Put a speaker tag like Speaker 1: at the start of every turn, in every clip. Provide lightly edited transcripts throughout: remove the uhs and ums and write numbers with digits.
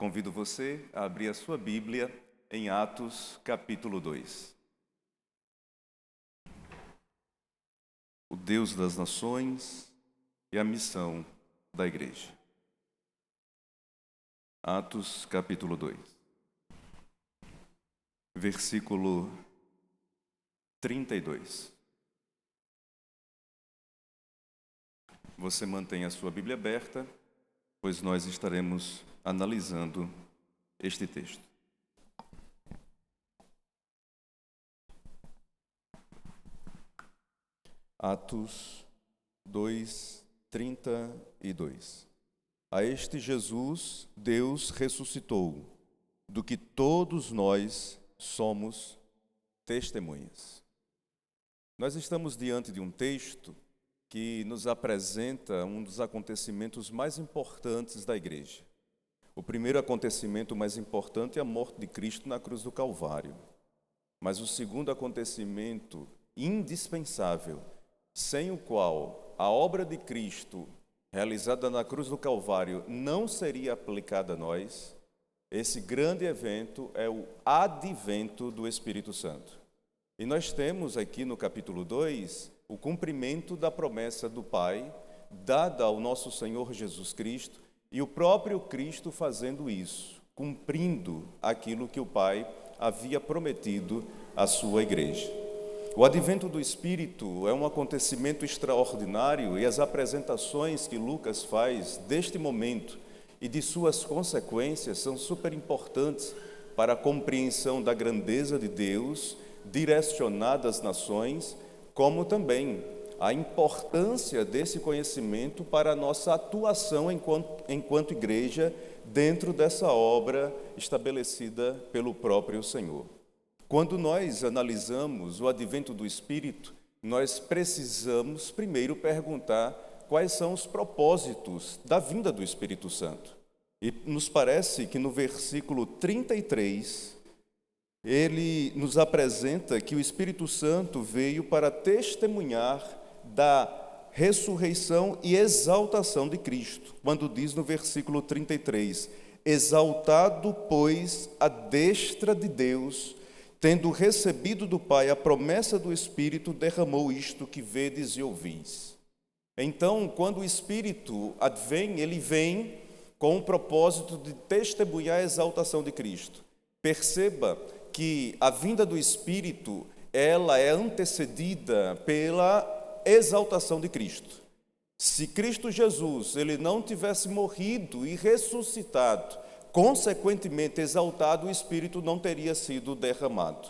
Speaker 1: Convido você a abrir a sua Bíblia em Atos, capítulo 2. O Deus das nações e a missão da igreja. Atos, capítulo 2. Versículo 32. Você mantém a sua Bíblia aberta, pois nós estaremos analisando este texto. Atos 2, 32. A este Jesus, Deus ressuscitou, do que todos nós somos testemunhas. Nós estamos diante de um texto que nos apresenta um dos acontecimentos mais importantes da igreja. O primeiro acontecimento mais importante é a morte de Cristo na cruz do Calvário. Mas o segundo acontecimento indispensável, sem o qual a obra de Cristo realizada na cruz do Calvário não seria aplicada a nós, esse grande evento é o advento do Espírito Santo. E nós temos aqui no capítulo 2 o cumprimento da promessa do Pai, dada ao nosso Senhor Jesus Cristo, e o próprio Cristo fazendo isso, cumprindo aquilo que o Pai havia prometido à sua igreja. O advento do Espírito é um acontecimento extraordinário e as apresentações que Lucas faz deste momento e de suas consequências são super importantes para a compreensão da grandeza de Deus, direcionada às nações, como também a importância desse conhecimento para a nossa atuação enquanto igreja dentro dessa obra estabelecida pelo próprio Senhor. Quando nós analisamos o advento do Espírito, nós precisamos primeiro perguntar quais são os propósitos da vinda do Espírito Santo. E nos parece que no versículo 33, ele nos apresenta que o Espírito Santo veio para testemunhar da ressurreição e exaltação de Cristo. Quando diz no versículo 33, exaltado, pois, à destra de Deus, tendo recebido do Pai a promessa do Espírito, derramou isto que vedes e ouvis. Então, quando o Espírito advém, ele vem com o propósito de testemunhar a exaltação de Cristo. Perceba que a vinda do Espírito, ela é antecedida pela exaltação de Cristo. Se Cristo Jesus, ele não tivesse morrido e ressuscitado, consequentemente exaltado, o Espírito não teria sido derramado.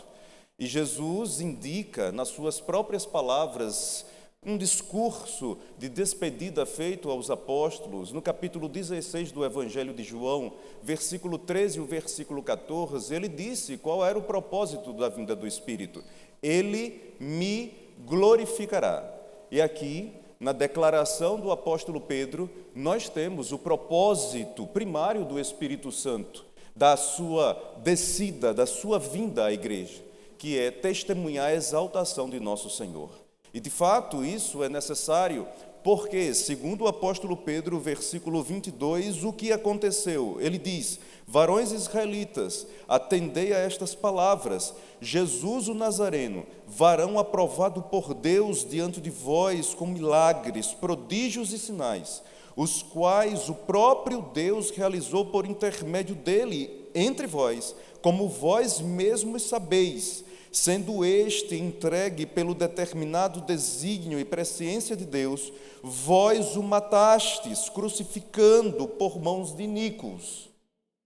Speaker 1: E Jesus indica, nas suas próprias palavras, um discurso de despedida feito aos apóstolos, no capítulo 16 do Evangelho de João, versículo 13 e o versículo 14, ele disse qual era o propósito da vinda do Espírito. Ele me glorificará. E aqui, na declaração do apóstolo Pedro, nós temos o propósito primário do Espírito Santo, da sua descida, da sua vinda à igreja, que é testemunhar a exaltação de nosso Senhor. E de fato isso é necessário porque, segundo o apóstolo Pedro, versículo 22, o que aconteceu? Ele diz: varões israelitas, atendei a estas palavras. Jesus o Nazareno, varão aprovado por Deus diante de vós com milagres, prodígios e sinais, os quais o próprio Deus realizou por intermédio dele entre vós, como vós mesmos sabeis, sendo este entregue pelo determinado desígnio e presciência de Deus, vós o matastes, crucificando por mãos de iníquos.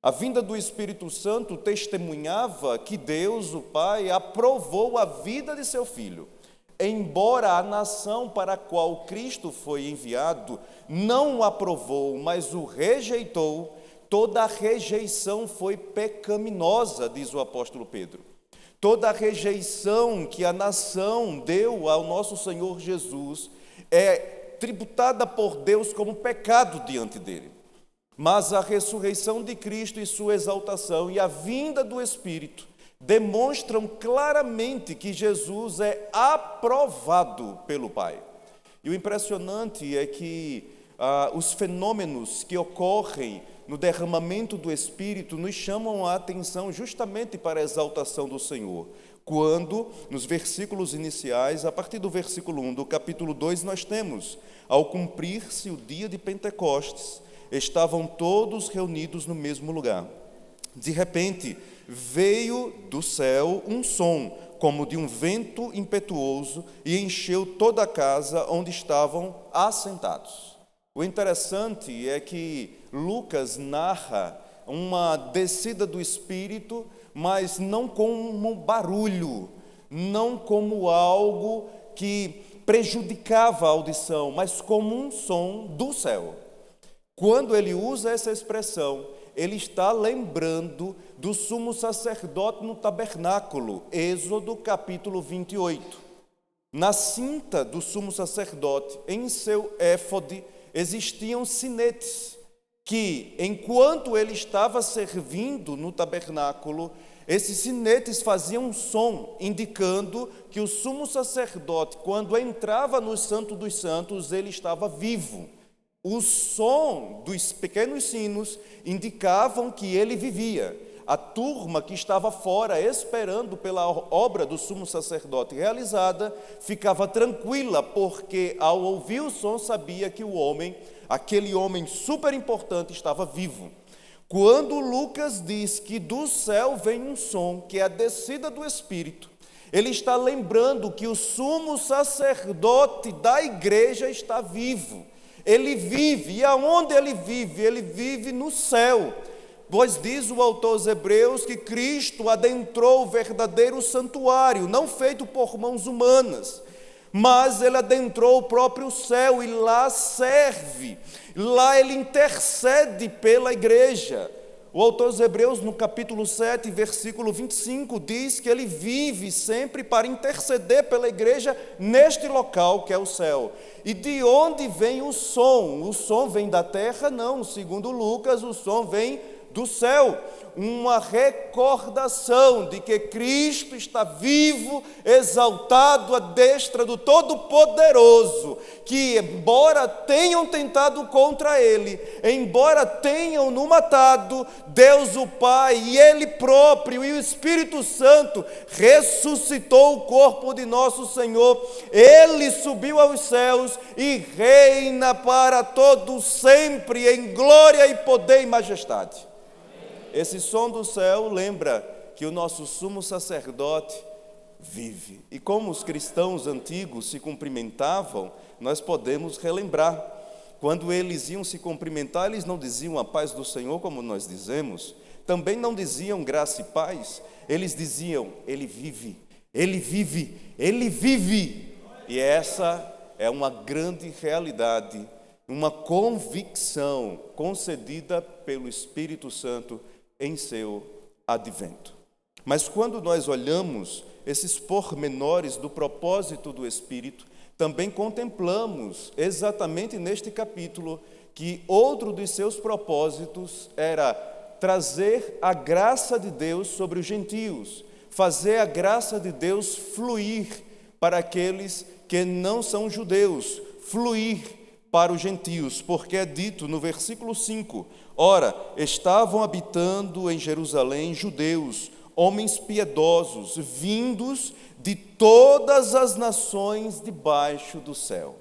Speaker 1: A vinda do Espírito Santo testemunhava que Deus, o Pai, aprovou a vida de seu Filho, embora a nação para a qual Cristo foi enviado não o aprovou, mas o rejeitou. Toda a rejeição foi pecaminosa, diz o apóstolo Pedro. Toda a rejeição que a nação deu ao nosso Senhor Jesus é tributada por Deus como pecado diante dele. Mas a ressurreição de Cristo e sua exaltação e a vinda do Espírito demonstram claramente que Jesus é aprovado pelo Pai. E o impressionante é que os fenômenos que ocorrem no derramamento do Espírito, nos chamam a atenção justamente para a exaltação do Senhor. Quando, nos versículos iniciais, a partir do versículo 1 do capítulo 2, nós temos: ao cumprir-se o dia de Pentecostes, estavam todos reunidos no mesmo lugar. De repente, veio do céu um som, como de um vento impetuoso, e encheu toda a casa onde estavam assentados. O interessante é que Lucas narra uma descida do Espírito, mas não como barulho, não como algo que prejudicava a audição, mas como um som do céu. Quando ele usa essa expressão, ele está lembrando do sumo sacerdote no tabernáculo, Êxodo capítulo 28. Na cinta do sumo sacerdote, em seu éfode, existiam sinetes, que, enquanto ele estava servindo no tabernáculo, esses sinetes faziam um som, indicando que o sumo sacerdote, quando entrava no Santo dos Santos, ele estava vivo. O som dos pequenos sinos indicavam que ele vivia. A turma que estava fora, esperando pela obra do sumo sacerdote realizada, ficava tranquila, porque ao ouvir o som sabia que o homem, aquele homem super importante, estava vivo. Quando Lucas diz que do céu vem um som, que é a descida do Espírito, ele está lembrando que o sumo sacerdote da igreja está vivo. Ele vive, e aonde ele vive? Ele vive no céu. Pois diz o autor aos Hebreus que Cristo adentrou o verdadeiro santuário, não feito por mãos humanas, mas ele adentrou o próprio céu e lá serve, lá ele intercede pela igreja. O autor aos Hebreus, no capítulo 7, versículo 25, diz que ele vive sempre para interceder pela igreja neste local que é o céu. E de onde vem o som? O som vem da terra? Não, segundo Lucas, o som vem do céu. Uma recordação de que Cristo está vivo, exaltado à destra do Todo-Poderoso, que embora tenham tentado contra ele, embora tenham no matado, Deus o Pai e ele próprio e o Espírito Santo ressuscitou o corpo de nosso Senhor, ele subiu aos céus e reina para todos sempre em glória e poder e majestade. Esse som do céu lembra que o nosso sumo sacerdote vive. E como os cristãos antigos se cumprimentavam, nós podemos relembrar. Quando eles iam se cumprimentar, eles não diziam a paz do Senhor, como nós dizemos. Também não diziam graça e paz. Eles diziam, ele vive, ele vive, ele vive. E essa é uma grande realidade, uma convicção concedida pelo Espírito Santo em seu advento. Mas quando nós olhamos esses pormenores do propósito do Espírito, também contemplamos exatamente neste capítulo que outro dos seus propósitos era trazer a graça de Deus sobre os gentios, fazer a graça de Deus fluir para aqueles que não são judeus, fluir para os gentios, porque é dito no versículo 5, ora, estavam habitando em Jerusalém judeus, homens piedosos, vindos de todas as nações debaixo do céu.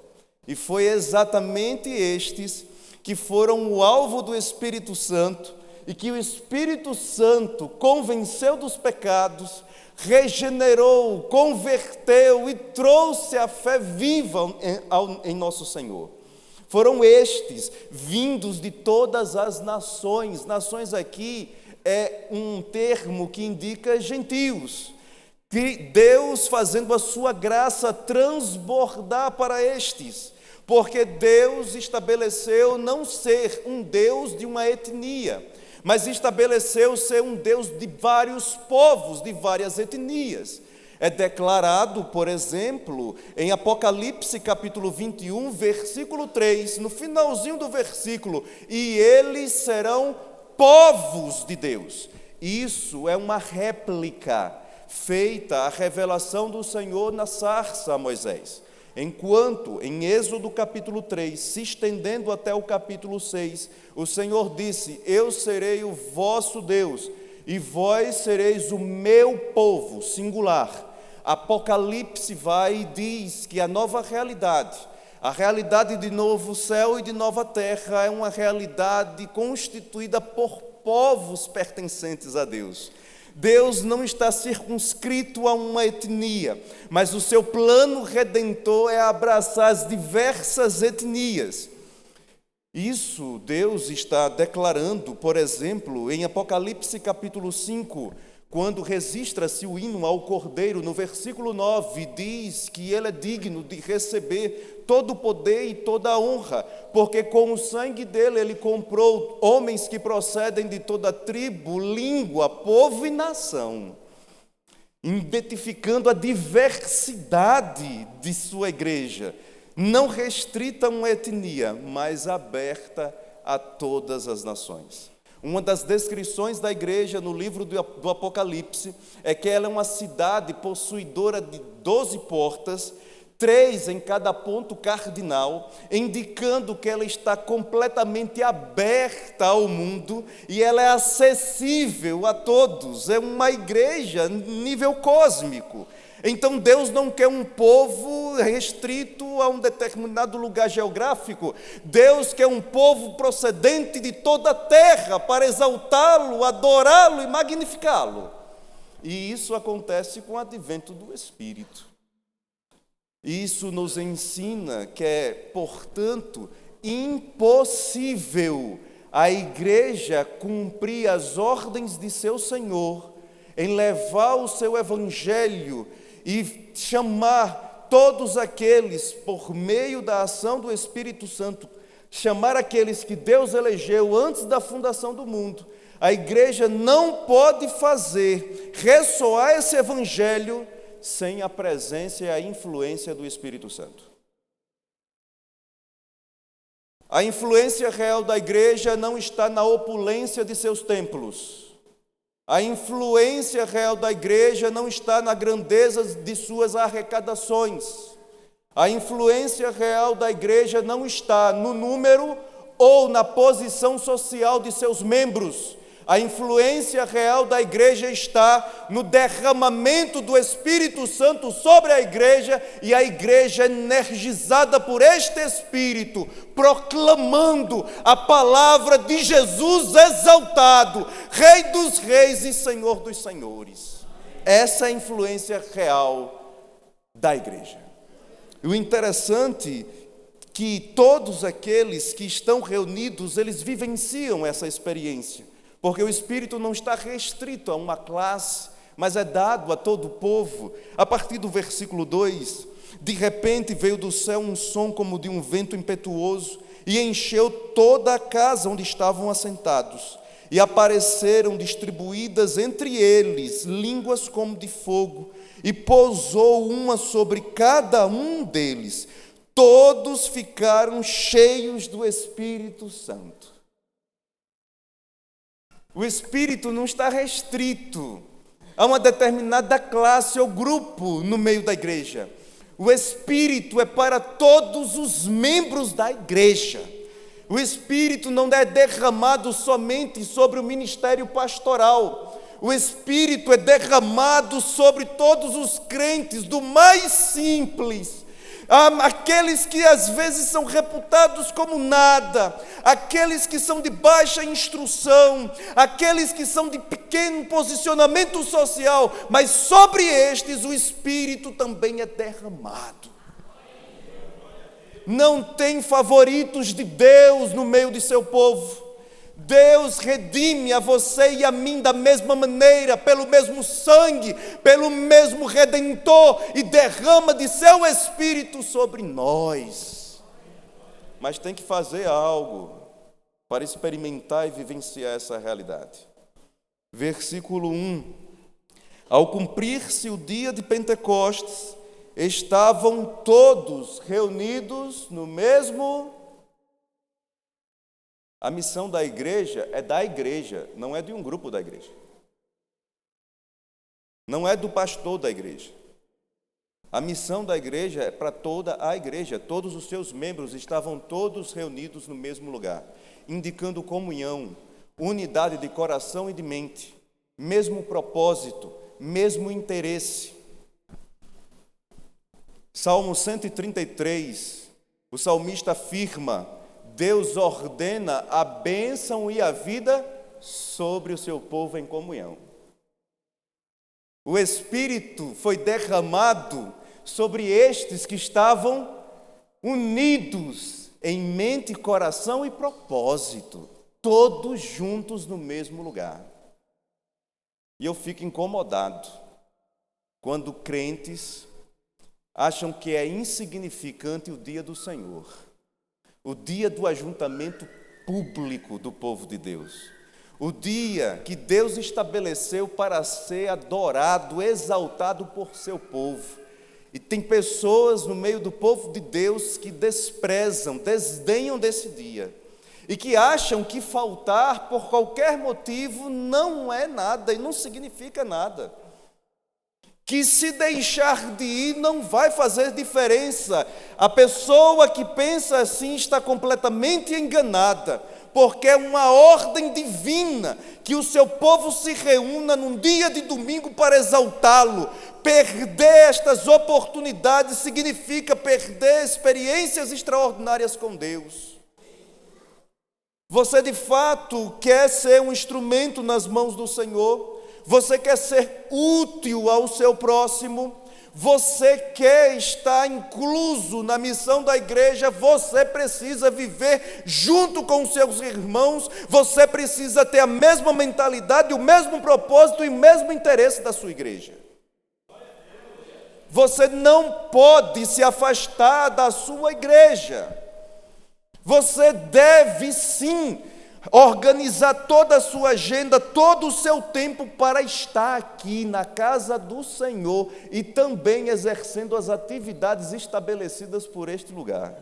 Speaker 1: E foi exatamente estes que foram o alvo do Espírito Santo, e que o Espírito Santo convenceu dos pecados, regenerou, converteu e trouxe a fé viva em nosso Senhor. Foram estes, vindos de todas as nações. Nações aqui é um termo que indica gentios. Que Deus fazendo a sua graça transbordar para estes. Porque Deus estabeleceu não ser um Deus de uma etnia, mas estabeleceu ser um Deus de vários povos, de várias etnias. É declarado, por exemplo, em Apocalipse capítulo 21, versículo 3, no finalzinho do versículo, e eles serão povos de Deus. Isso é uma réplica feita à revelação do Senhor na sarça a Moisés. Enquanto, em Êxodo capítulo 3, se estendendo até o capítulo 6, o Senhor disse: eu serei o vosso Deus, e vós sereis o meu povo, singular. Apocalipse vai e diz que a nova realidade, a realidade de novo céu e de nova terra, é uma realidade constituída por povos pertencentes a Deus. Deus não está circunscrito a uma etnia, mas o seu plano redentor é abraçar as diversas etnias. Isso Deus está declarando, por exemplo, em Apocalipse capítulo 5, quando registra-se o hino ao Cordeiro, no versículo 9, diz que ele é digno de receber todo o poder e toda a honra, porque com o sangue dele ele comprou homens que procedem de toda tribo, língua, povo e nação, identificando a diversidade de sua igreja, não restrita a uma etnia, mas aberta a todas as nações. Uma das descrições da igreja no livro do Apocalipse é que ela é uma cidade possuidora de 12 portas, 3 em cada ponto cardinal, indicando que ela está completamente aberta ao mundo e ela é acessível a todos. É uma igreja nível cósmico. Então Deus não quer um povo restrito a um determinado lugar geográfico. Deus quer um povo procedente de toda a terra para exaltá-lo, adorá-lo e magnificá-lo. E isso acontece com o advento do Espírito. Isso nos ensina que é, portanto, impossível a igreja cumprir as ordens de seu Senhor em levar o seu evangelho e chamar todos aqueles, por meio da ação do Espírito Santo, chamar aqueles que Deus elegeu antes da fundação do mundo. A igreja não pode fazer ressoar esse evangelho sem a presença e a influência do Espírito Santo. A influência real da igreja não está na opulência de seus templos. A influência real da igreja não está na grandeza de suas arrecadações. A influência real da igreja não está no número ou na posição social de seus membros. A influência real da igreja está no derramamento do Espírito Santo sobre a igreja e a igreja energizada por este Espírito, proclamando a palavra de Jesus exaltado, Rei dos reis e Senhor dos senhores. Essa é a influência real da igreja. E o interessante é que todos aqueles que estão reunidos, eles vivenciam essa experiência. Porque o Espírito não está restrito a uma classe, mas é dado a todo o povo. A partir do versículo 2, de repente veio do céu um som como de um vento impetuoso e encheu toda a casa onde estavam assentados. E apareceram distribuídas entre eles línguas como de fogo, e pousou uma sobre cada um deles. Todos ficaram cheios do Espírito Santo. O Espírito não está restrito a uma determinada classe ou grupo no meio da igreja. O Espírito é para todos os membros da igreja. O Espírito não é derramado somente sobre o ministério pastoral. O Espírito é derramado sobre todos os crentes, do mais simples, aqueles que às vezes são reputados como nada, aqueles que são de baixa instrução, aqueles que são de pequeno posicionamento social, mas sobre estes o Espírito também é derramado. Não tem favoritos de Deus no meio de seu povo. Deus redime a você e a mim da mesma maneira, pelo mesmo sangue, pelo mesmo Redentor, e derrama de seu Espírito sobre nós. Mas tem que fazer algo para experimentar e vivenciar essa realidade. Versículo 1: Ao cumprir-se o dia de Pentecostes, estavam todos reunidos no mesmo. A missão da igreja é da igreja, não é de um grupo da igreja. Não é do pastor da igreja. A missão da igreja é para toda a igreja. Todos os seus membros estavam todos reunidos no mesmo lugar, indicando comunhão, unidade de coração e de mente, mesmo propósito, mesmo interesse. Salmo 133, o salmista afirma: Deus ordena a bênção e a vida sobre o seu povo em comunhão. O Espírito foi derramado sobre estes que estavam unidos em mente, coração e propósito, todos juntos no mesmo lugar. E eu fico incomodado quando crentes acham que é insignificante o dia do Senhor, o dia do ajuntamento público do povo de Deus, o dia que Deus estabeleceu para ser adorado, exaltado por seu povo. E tem pessoas no meio do povo de Deus que desprezam, desdenham desse dia, e que acham que faltar por qualquer motivo não é nada e não significa nada. Que se deixar de ir não vai fazer diferença. A pessoa que pensa assim está completamente enganada, porque é uma ordem divina que o seu povo se reúna num dia de domingo para exaltá-lo. Perder estas oportunidades significa perder experiências extraordinárias com Deus. Você de fato quer ser um instrumento nas mãos do Senhor? Você quer ser útil ao seu próximo? Você quer estar incluso na missão da igreja? Você precisa viver junto com os seus irmãos, você precisa ter a mesma mentalidade, o mesmo propósito e o mesmo interesse da sua igreja. Você não pode se afastar da sua igreja. Você deve sim organizar toda a sua agenda, todo o seu tempo para estar aqui na casa do Senhor e também exercendo as atividades estabelecidas por este lugar.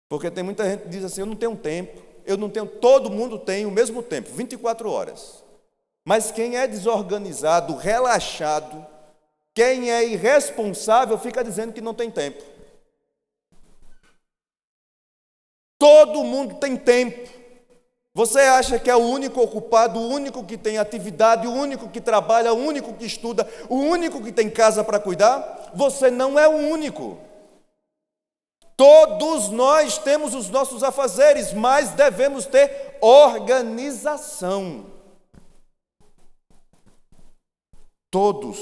Speaker 1: Porque tem muita gente que diz assim: eu não tenho tempo, eu não tenho, todo mundo tem o mesmo tempo, 24 horas. Mas quem é desorganizado, relaxado, quem é irresponsável, fica dizendo que não tem tempo. Todo mundo tem tempo. Você acha que é o único ocupado, o único que tem atividade, o único que trabalha, o único que estuda, o único que tem casa para cuidar? Você não é o único. Todos nós temos os nossos afazeres, mas devemos ter organização. Todos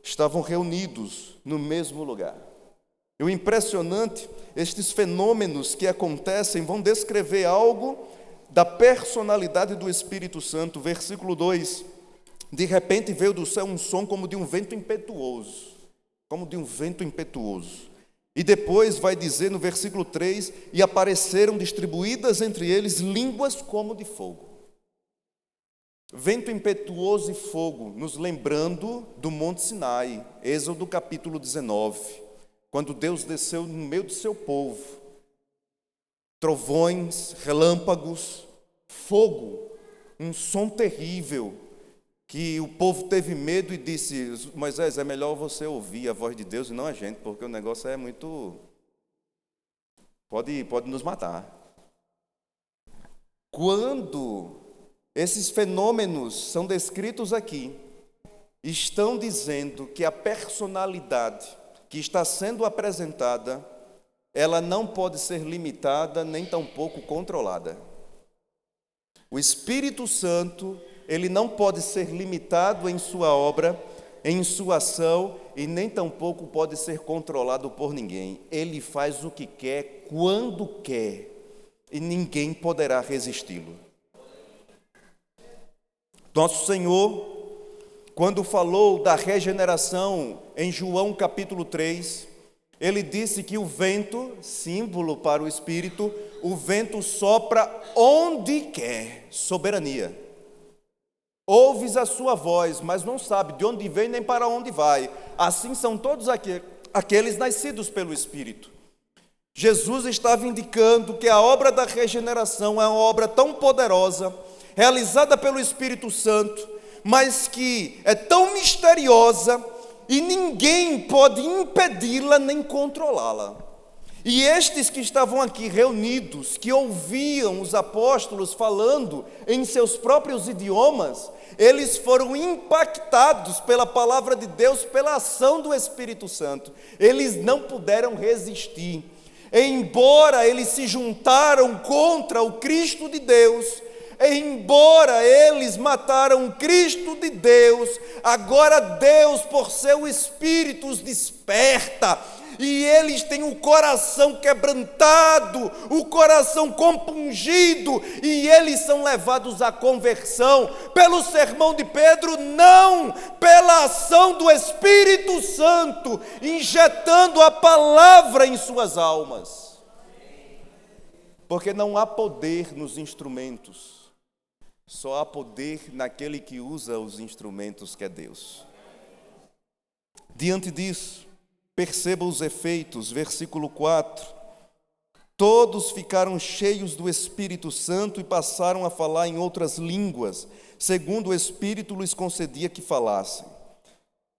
Speaker 1: estavam reunidos no mesmo lugar. E o impressionante, estes fenômenos que acontecem vão descrever algo da personalidade do Espírito Santo. Versículo 2: de repente veio do céu um som como de um vento impetuoso. Como de um vento impetuoso. E depois vai dizer no versículo 3: e apareceram distribuídas entre eles línguas como de fogo. Vento impetuoso e fogo, nos lembrando do Monte Sinai, Êxodo capítulo 19. Quando Deus desceu no meio do seu povo, trovões, relâmpagos, fogo, um som terrível, que o povo teve medo e disse: Moisés, é melhor você ouvir a voz de Deus e não a gente, porque o negócio é muito... pode nos matar. Quando esses fenômenos são descritos aqui, estão dizendo que a personalidade que está sendo apresentada, ela não pode ser limitada nem tampouco controlada. O Espírito Santo, ele não pode ser limitado em sua obra, em sua ação, e nem tampouco pode ser controlado por ninguém. Ele faz o que quer, quando quer, e ninguém poderá resisti-lo. Nosso Senhor, quando falou da regeneração em João capítulo 3, ele disse que o vento, símbolo para o Espírito, o vento sopra onde quer, soberania. Ouves a sua voz, mas não sabe de onde vem nem para onde vai. Assim são todos aqueles nascidos pelo Espírito. Jesus estava indicando que a obra da regeneração é uma obra tão poderosa, realizada pelo Espírito Santo,
Speaker 2: mas que é tão misteriosa e ninguém pode impedi-la nem controlá-la. E estes que estavam aqui reunidos, que ouviam os apóstolos falando em seus próprios idiomas, eles foram impactados pela palavra de Deus, pela ação do Espírito Santo. Eles não puderam resistir. Embora eles se juntaram contra o Cristo de Deus, embora eles mataram o Cristo de Deus, agora Deus, por seu Espírito, os desperta, e eles têm o coração quebrantado, o coração compungido, e eles são levados à conversão pelo sermão de Pedro, não pela ação do Espírito Santo, injetando a palavra em suas almas. Porque não há poder nos instrumentos, só há poder naquele que usa os instrumentos, que é Deus. Diante disso, perceba os efeitos, versículo 4. Todos ficaram cheios do Espírito Santo e passaram a falar em outras línguas, segundo o Espírito lhes concedia que falassem.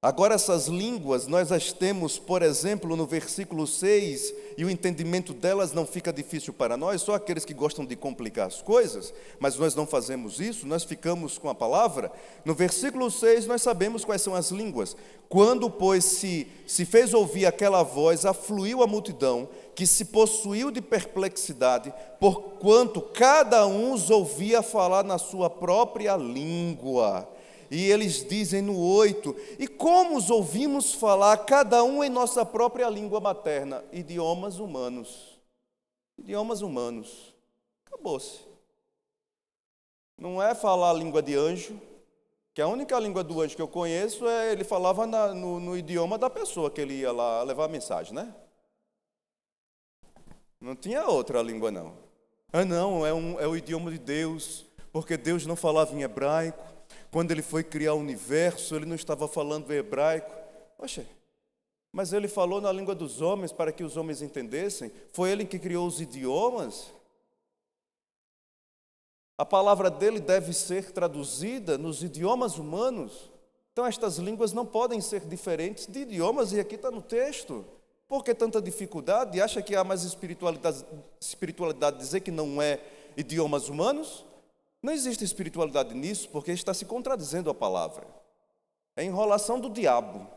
Speaker 2: Agora essas línguas, nós as temos, por exemplo, no versículo 6, e o entendimento delas não fica difícil para nós, só aqueles que gostam de complicar as coisas, mas nós não fazemos isso, nós ficamos com a palavra. No versículo 6, nós sabemos quais são as línguas. Quando, pois, se fez ouvir aquela voz, afluiu a multidão, que se possuiu de perplexidade, porquanto cada um os ouvia falar na sua própria língua. E eles dizem no 8, e como os ouvimos falar, cada um em nossa própria língua materna? Idiomas humanos. Idiomas humanos. Acabou-se. Não é falar a língua de anjo, que a única língua do anjo que eu conheço é ele falava no idioma da pessoa que ele ia lá levar a mensagem, né? Não tinha outra língua, não. Não, é o idioma de Deus, porque Deus não falava em hebraico. Quando ele foi criar o universo, ele não estava falando em hebraico. Oxe, mas ele falou na língua dos homens para que os homens entendessem. Foi ele que criou os idiomas. A palavra dele deve ser traduzida nos idiomas humanos. Então estas línguas não podem ser diferentes de idiomas, e aqui está no texto. Por que tanta dificuldade? Acha que há mais espiritualidade dizer que não é idiomas humanos? Não existe espiritualidade nisso, porque está se contradizendo a palavra. É enrolação do diabo,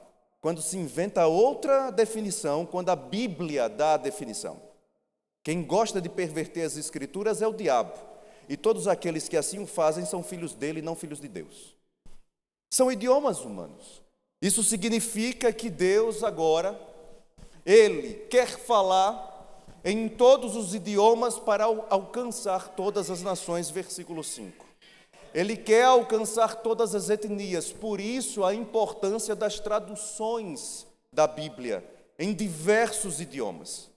Speaker 2: quando se inventa outra definição, quando a Bíblia dá a definição. Quem gosta de perverter as Escrituras é o diabo, e todos aqueles que assim o fazem são filhos dele e não filhos de Deus. São idiomas humanos. Isso significa que Deus agora, Ele quer falar em todos os idiomas para alcançar todas as nações, versículo 5. Ele quer alcançar todas as etnias, por isso a importância das traduções da Bíblia em diversos idiomas.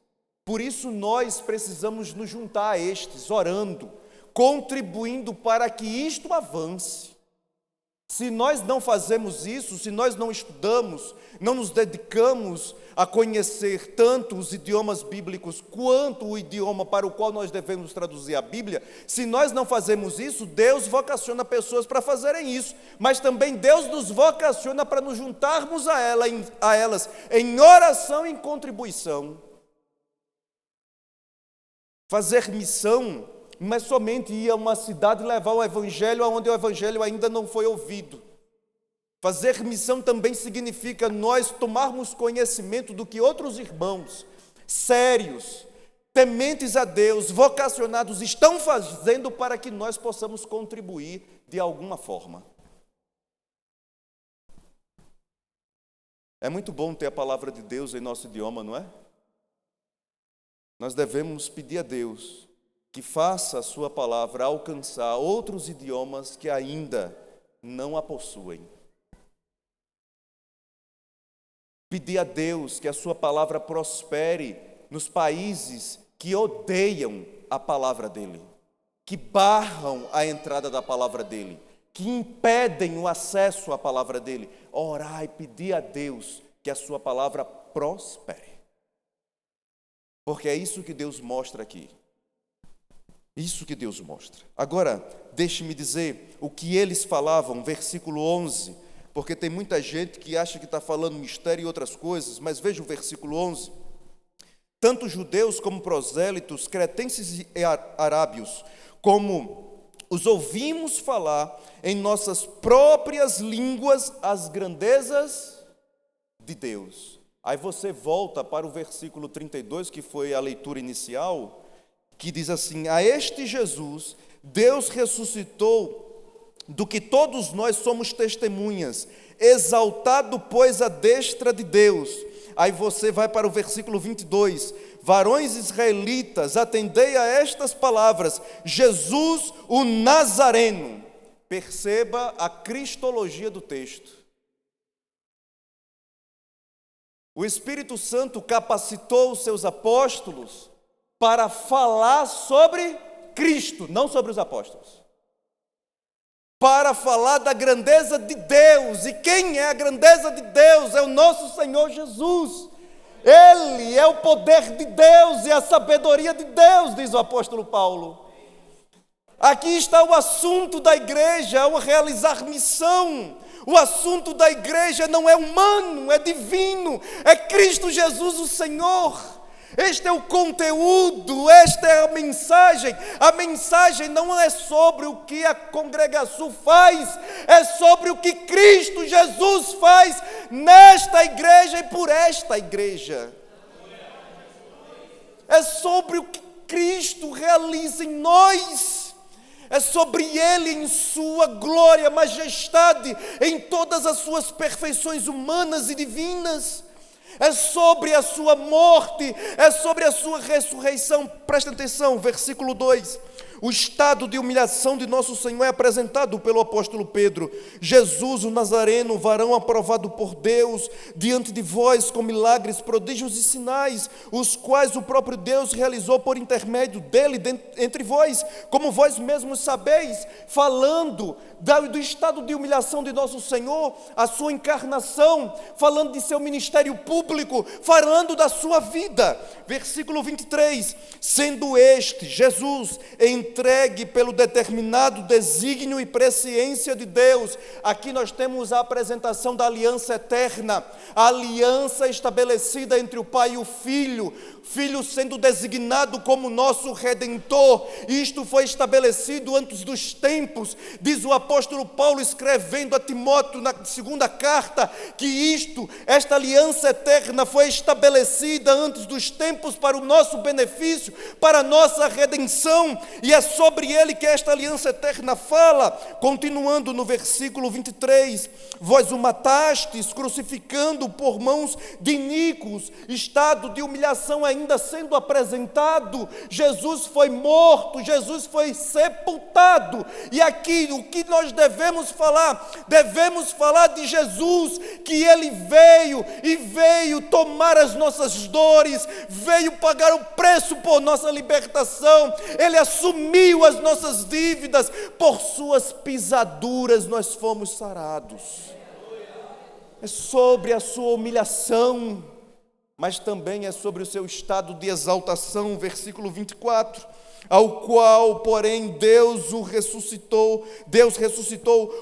Speaker 2: Por isso nós precisamos nos juntar a estes, orando, contribuindo para que isto avance. Se nós não fazemos isso, se nós não estudamos, não nos dedicamos a conhecer tanto os idiomas bíblicos quanto o idioma para o qual nós devemos traduzir a Bíblia, se nós não fazemos isso, Deus vocaciona pessoas para fazerem isso, mas também Deus nos vocaciona para nos juntarmos a elas em oração e em contribuição. Fazer missão não é somente ir a uma cidade e levar o evangelho aonde o evangelho ainda não foi ouvido. Fazer missão também significa nós tomarmos conhecimento do que outros irmãos sérios, tementes a Deus, vocacionados estão fazendo para que nós possamos contribuir de alguma forma. É muito bom ter a palavra de Deus em nosso idioma, não é? Nós devemos pedir a Deus que faça a sua palavra alcançar outros idiomas que ainda não a possuem. Pedir a Deus que a sua palavra prospere nos países que odeiam a palavra dele, que barram a entrada da palavra dele, que impedem o acesso à palavra dele. Orar e pedir a Deus que a sua palavra prospere. Porque é isso que Deus mostra aqui. Isso que Deus mostra. Agora, deixe-me dizer o que eles falavam, versículo 11, porque tem muita gente que acha que está falando mistério e outras coisas, mas veja o versículo 11. Tanto judeus como prosélitos, cretenses e arábios, como os ouvimos falar em nossas próprias línguas as grandezas de Deus. Aí você volta para o versículo 32, que foi a leitura inicial, que diz assim: a este Jesus, Deus ressuscitou, do que todos nós somos testemunhas, exaltado, pois, à destra de Deus. Aí você vai para o versículo 22, varões israelitas, atendei a estas palavras, Jesus o Nazareno. Perceba a cristologia do texto. O Espírito Santo capacitou os seus apóstolos para falar sobre Cristo, não sobre os apóstolos. Para falar da grandeza de Deus. E quem é a grandeza de Deus? É o nosso Senhor Jesus. Ele é o poder de Deus e a sabedoria de Deus, diz o apóstolo Paulo. Aqui está o assunto da igreja, é o realizar missão. O assunto da igreja não é humano, é divino, é Cristo Jesus o Senhor. Este é o conteúdo, esta é a mensagem. A mensagem não é sobre o que a congregação faz, é sobre o que Cristo Jesus faz nesta igreja e por esta igreja. É sobre o que Cristo realiza em nós. É sobre Ele em sua glória, majestade, em todas as suas perfeições humanas e divinas. É sobre a sua morte, é sobre a sua ressurreição. Presta atenção, versículo 2. O estado de humilhação de nosso Senhor é apresentado pelo apóstolo Pedro. Jesus, o Nazareno, varão aprovado por Deus, diante de vós com milagres, prodígios e sinais, os quais o próprio Deus realizou por intermédio dele entre vós, como vós mesmos sabeis, falando do estado de humilhação de nosso Senhor, a sua encarnação, falando de seu ministério público, falando da sua vida. Versículo 23, sendo este, Jesus, entregue pelo determinado desígnio e presciência de Deus. Aqui nós temos a apresentação da aliança eterna, a aliança estabelecida entre o Pai e o Filho sendo designado como nosso Redentor. Isto foi estabelecido antes dos tempos, diz o apóstolo Paulo escrevendo a Timóteo na segunda carta, que esta aliança eterna foi estabelecida antes dos tempos para o nosso benefício, para a nossa redenção, e é sobre ele que esta aliança eterna fala, continuando no versículo 23, vós o matastes, crucificando por mãos de iníquos, estado de humilhação ainda sendo apresentado. Jesus foi morto, Jesus foi sepultado, e aqui o que nós devemos falar de Jesus, que ele veio tomar as nossas dores, veio pagar o preço por nossa libertação, ele assumiu as nossas dívidas, por suas pisaduras nós fomos sarados. É sobre a sua humilhação, mas também é sobre o seu estado de exaltação, versículo 24, ao qual, porém, Deus ressuscitou,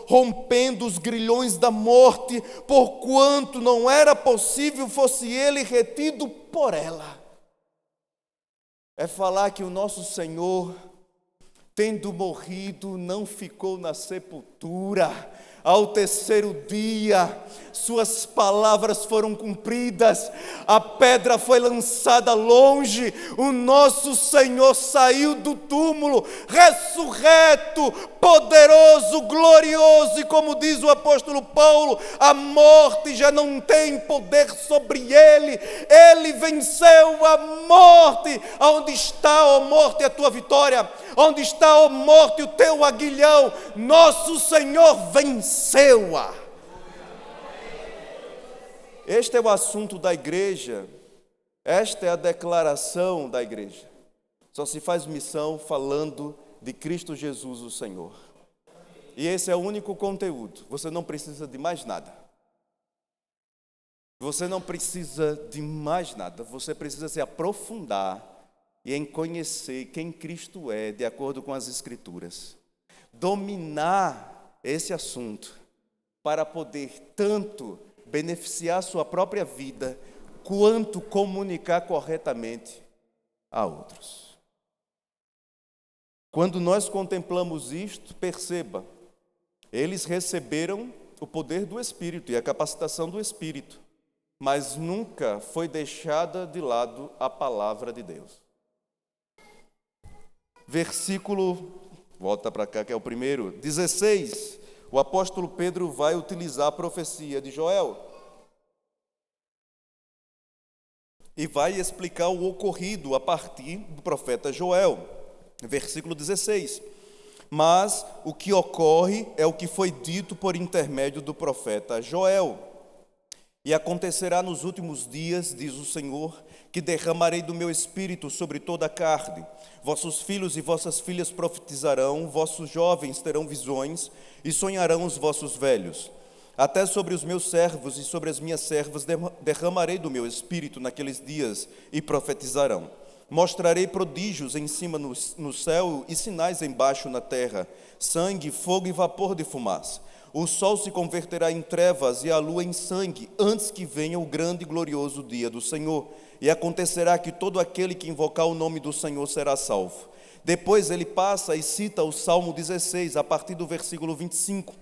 Speaker 2: rompendo os grilhões da morte, porquanto não era possível fosse ele retido por ela. É falar que o nosso Senhor, tendo morrido, não ficou na sepultura. Ao terceiro dia, suas palavras foram cumpridas, a pedra foi lançada longe, o nosso Senhor saiu do túmulo, ressurreto, poderoso, glorioso, e como diz o apóstolo Paulo, a morte já não tem poder sobre ele, ele venceu a morte. Onde está, ó morte, a tua vitória? Onde está, ó morte, o teu aguilhão? Nosso Senhor venceu-a. Este é o assunto da igreja, esta é a declaração da igreja. Só se faz missão falando de Cristo Jesus, o Senhor. E esse é o único conteúdo, você não precisa de mais nada. Você não precisa de mais nada, você precisa se aprofundar e em conhecer quem Cristo é, de acordo com as Escrituras. Dominar esse assunto para poder tanto beneficiar sua própria vida, quanto comunicar corretamente a outros. Quando nós contemplamos isto, perceba, eles receberam o poder do Espírito e a capacitação do Espírito, mas nunca foi deixada de lado a palavra de Deus. Versículo, volta para cá que é o primeiro, 16, o apóstolo Pedro vai utilizar a profecia de Joel e vai explicar o ocorrido a partir do profeta Joel. Versículo 16, mas o que ocorre é o que foi dito por intermédio do profeta Joel. E acontecerá nos últimos dias, diz o Senhor, que derramarei do meu espírito sobre toda a carne. Vossos filhos e vossas filhas profetizarão, vossos jovens terão visões e sonharão os vossos velhos. Até sobre os meus servos e sobre as minhas servas derramarei do meu espírito naqueles dias e profetizarão. Mostrarei prodígios em cima no céu e sinais embaixo na terra, sangue, fogo e vapor de fumaça. O sol se converterá em trevas e a lua em sangue, antes que venha o grande e glorioso dia do Senhor. E acontecerá que todo aquele que invocar o nome do Senhor será salvo. Depois ele passa e cita o Salmo 16, a partir do versículo 25.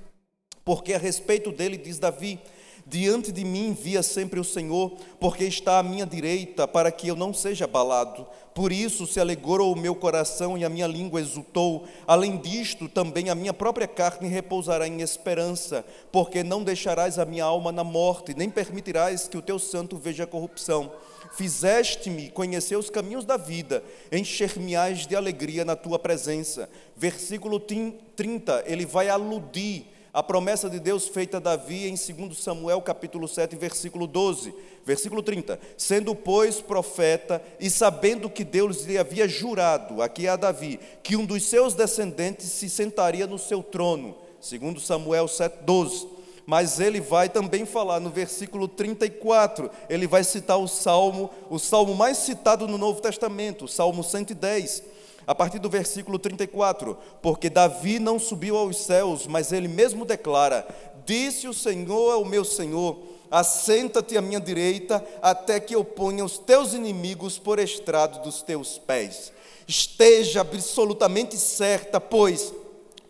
Speaker 2: Porque a respeito dele diz Davi: diante de mim via sempre o Senhor, porque está à minha direita, para que eu não seja abalado. Por isso se alegrou o meu coração e a minha língua exultou. Além disto, também a minha própria carne repousará em esperança, porque não deixarás a minha alma na morte, nem permitirás que o teu santo veja a corrupção. Fizeste-me conhecer os caminhos da vida, encher-me-ás de alegria na tua presença. Versículo 30, ele vai aludir a promessa de Deus feita a Davi em 2 Samuel capítulo 7, versículo 12, versículo 30. Sendo, pois, profeta e sabendo que Deus lhe havia jurado, aqui a Davi, que um dos seus descendentes se sentaria no seu trono, 2 Samuel 7, 12. Mas ele vai também falar no versículo 34, ele vai citar o salmo mais citado no Novo Testamento, o Salmo 110. A partir do versículo 34, porque Davi não subiu aos céus, mas ele mesmo declara: disse o Senhor ao meu Senhor, assenta-te à minha direita, até que eu ponha os teus inimigos por estrado dos teus pés. Esteja absolutamente certa, pois,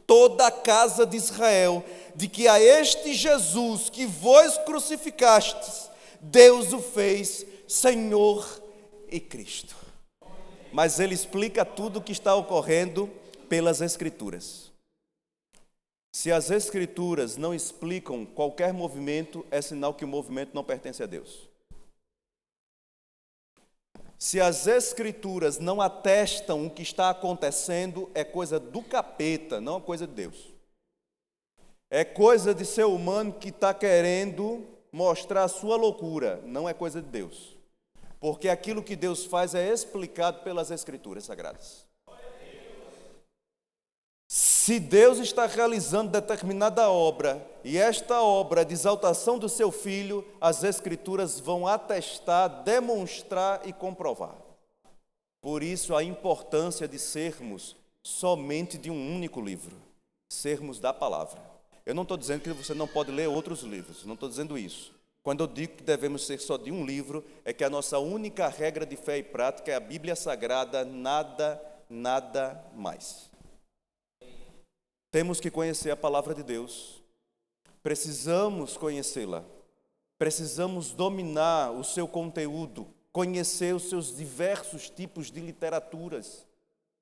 Speaker 2: toda a casa de Israel, de que a este Jesus que vós crucificastes, Deus o fez Senhor e Cristo. Mas ele explica tudo o que está ocorrendo pelas Escrituras. Se as Escrituras não explicam qualquer movimento, é sinal que o movimento não pertence a Deus. Se as Escrituras não atestam o que está acontecendo, é coisa do capeta, não é coisa de Deus. É coisa de ser humano que está querendo mostrar a sua loucura, não é coisa de Deus. Porque aquilo que Deus faz é explicado pelas Escrituras Sagradas. Se Deus está realizando determinada obra, e esta obra de exaltação do seu Filho, as Escrituras vão atestar, demonstrar e comprovar. Por isso a importância de sermos somente de um único livro, sermos da palavra. Eu não estou dizendo que você não pode ler outros livros, não estou dizendo isso. Quando eu digo que devemos ser só de um livro, é que a nossa única regra de fé e prática é a Bíblia Sagrada, nada mais. Temos que conhecer a palavra de Deus, precisamos conhecê-la, precisamos dominar o seu conteúdo, conhecer os seus diversos tipos de literaturas,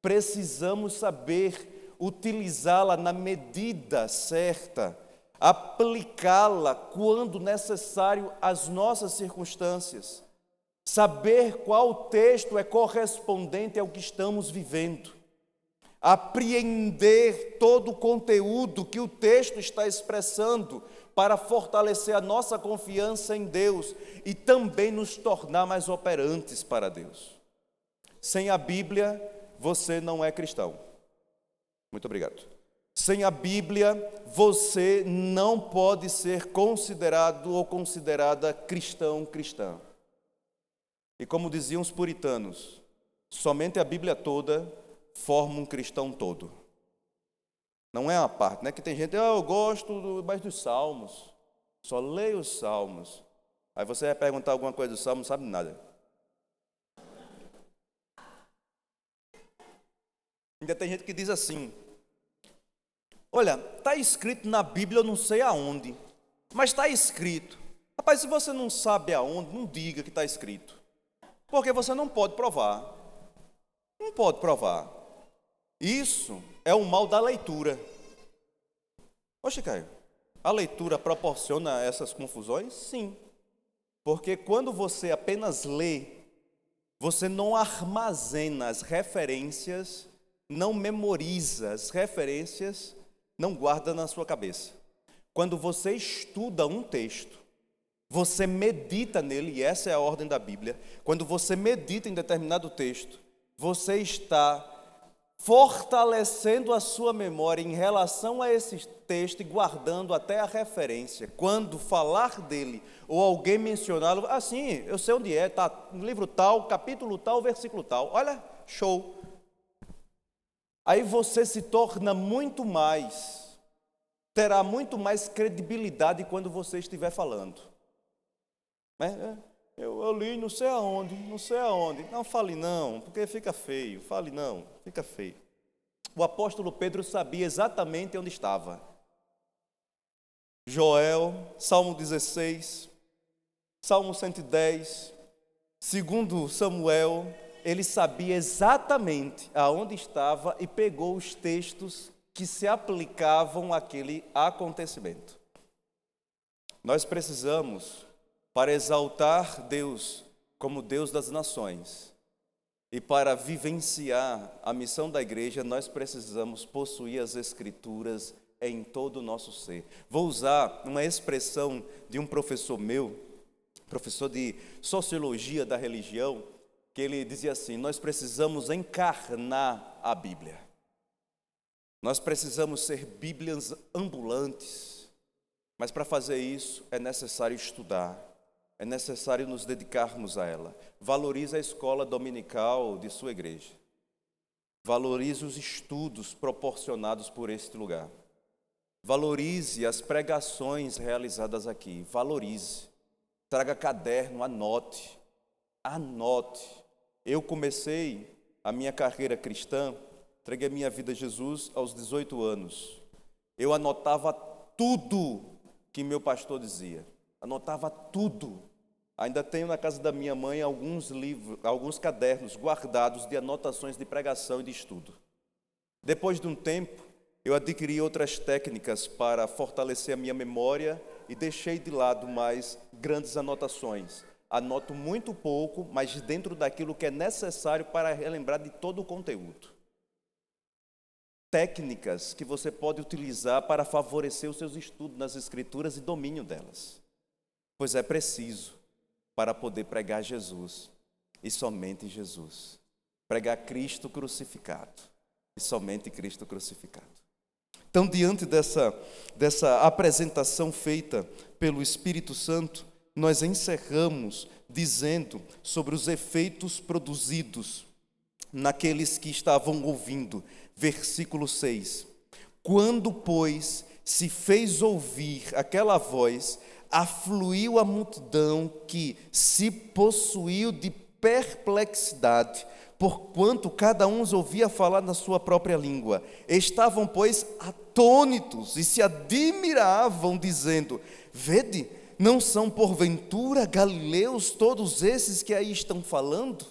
Speaker 2: precisamos saber utilizá-la na medida certa, aplicá-la quando necessário às nossas circunstâncias, saber qual texto é correspondente ao que estamos vivendo, apreender todo o conteúdo que o texto está expressando para fortalecer a nossa confiança em Deus e também nos tornar mais operantes para Deus. Sem a Bíblia, você não é cristão. Muito obrigado. Sem a Bíblia, você não pode ser considerado ou considerada cristã. E como diziam os puritanos, somente a Bíblia toda forma um cristão todo. Não é uma parte, né? Que tem gente, eu gosto mais dos Salmos, só leio os Salmos. Aí você vai perguntar alguma coisa do Salmo, não sabe nada. Ainda tem gente que diz assim, olha, está escrito na Bíblia, eu não sei aonde, mas está escrito. Rapaz, se você não sabe aonde, não diga que está escrito, porque você não pode provar. Não pode provar. Isso é o mal da leitura. Oxe, Caio, a leitura proporciona essas confusões? Sim. Porque quando você apenas lê, você não armazena as referências, não memoriza as referências, não guarda na sua cabeça. Quando você estuda um texto, você medita nele, e essa é a ordem da Bíblia. Quando você medita em determinado texto, você está fortalecendo a sua memória em relação a esse texto e guardando até a referência. Quando falar dele ou alguém mencioná-lo, assim, eu sei onde é, está no livro tal, capítulo tal, versículo tal. Olha, show. Aí você se torna muito mais, terá muito mais credibilidade quando você estiver falando. Eu li não sei aonde. Não fale não, porque fica feio. Fale não, fica feio. O apóstolo Pedro sabia exatamente onde estava. Joel, Salmo 16, Salmo 110, segundo Samuel, ele sabia exatamente aonde estava e pegou os textos que se aplicavam àquele acontecimento. Nós precisamos, para exaltar Deus como Deus das nações e para vivenciar a missão da igreja, nós precisamos possuir as Escrituras em todo o nosso ser. Vou usar uma expressão de um professor meu, professor de Sociologia da Religião, que ele dizia assim, nós precisamos encarnar a Bíblia. Nós precisamos ser Bíblias ambulantes, mas para fazer isso é necessário estudar. É necessário nos dedicarmos a ela. Valorize a escola dominical de sua igreja. Valorize os estudos proporcionados por este lugar. Valorize as pregações realizadas aqui. Valorize. Traga caderno, anote. Anote. Eu comecei a minha carreira cristã, entreguei a minha vida a Jesus aos 18 anos. Eu anotava tudo que meu pastor dizia. Anotava tudo. Ainda tenho na casa da minha mãe alguns livros, alguns cadernos guardados de anotações de pregação e de estudo. Depois de um tempo, eu adquiri outras técnicas para fortalecer a minha memória e deixei de lado mais grandes anotações. Anoto muito pouco, mas dentro daquilo que é necessário para relembrar de todo o conteúdo. Técnicas que você pode utilizar para favorecer os seus estudos nas Escrituras e domínio delas. Pois é preciso para poder pregar Jesus e somente Jesus. Pregar Cristo crucificado e somente Cristo crucificado. Então, diante dessa apresentação feita pelo Espírito Santo, nós encerramos dizendo sobre os efeitos produzidos naqueles que estavam ouvindo. Versículo 6. Quando, pois, se fez ouvir aquela voz, afluiu a multidão que se possuiu de perplexidade, porquanto cada um os ouvia falar na sua própria língua. Estavam, pois, atônitos e se admiravam, dizendo: vede, não são porventura galileus todos esses que aí estão falando?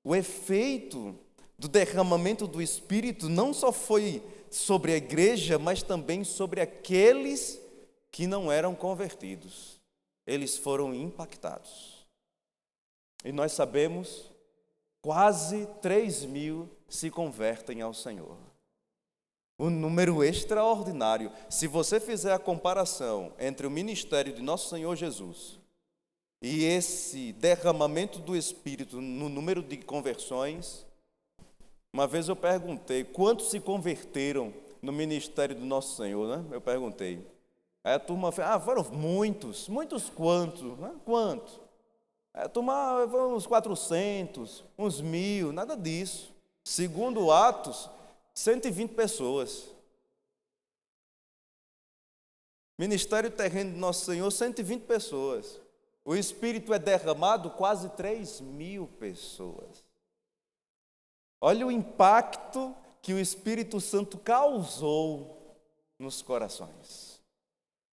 Speaker 2: O efeito do derramamento do Espírito não só foi sobre a igreja, mas também sobre aqueles que não eram convertidos. Eles foram impactados. E nós sabemos, quase 3.000 se convertem ao Senhor. Um número extraordinário. Se você fizer a comparação entre o ministério de nosso Senhor Jesus e esse derramamento do Espírito no número de conversões, uma vez eu perguntei, quantos se converteram no ministério do nosso Senhor, né? Eu perguntei. Aí a turma falou, foram muitos quantos? Né? Quantos? Tomar uns 400, uns 1000, nada disso. Segundo Atos, 120 pessoas. Ministério terreno de Nosso Senhor, 120 pessoas. O Espírito é derramado, quase 3.000 pessoas. Olha o impacto que o Espírito Santo causou nos corações.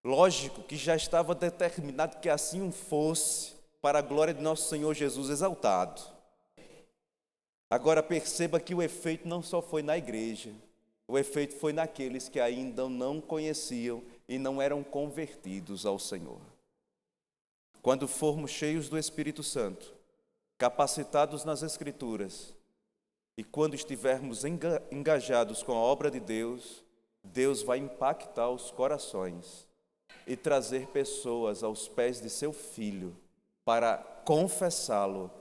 Speaker 2: Lógico que já estava determinado que assim fosse, para a glória de nosso Senhor Jesus exaltado. Agora perceba que o efeito não só foi na igreja, o efeito foi naqueles que ainda não conheciam e não eram convertidos ao Senhor. Quando formos cheios do Espírito Santo, capacitados nas Escrituras, e quando estivermos engajados com a obra de Deus, Deus vai impactar os corações e trazer pessoas aos pés de seu Filho para confessá-lo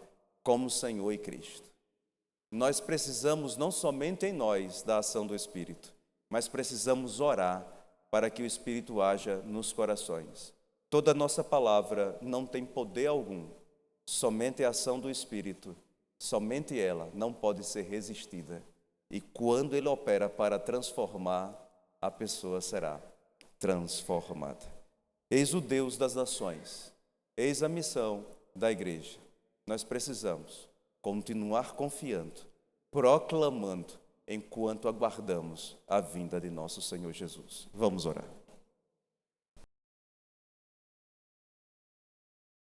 Speaker 2: como Senhor e Cristo. Nós precisamos não somente em nós da ação do Espírito, mas precisamos orar para que o Espírito haja nos corações. Toda nossa palavra não tem poder algum, somente a ação do Espírito, somente ela não pode ser resistida. E quando ele opera para transformar, a pessoa será transformada. Eis o Deus das nações, eis a missão da igreja. Nós precisamos continuar confiando, proclamando, enquanto aguardamos a vinda de nosso Senhor Jesus. Vamos orar.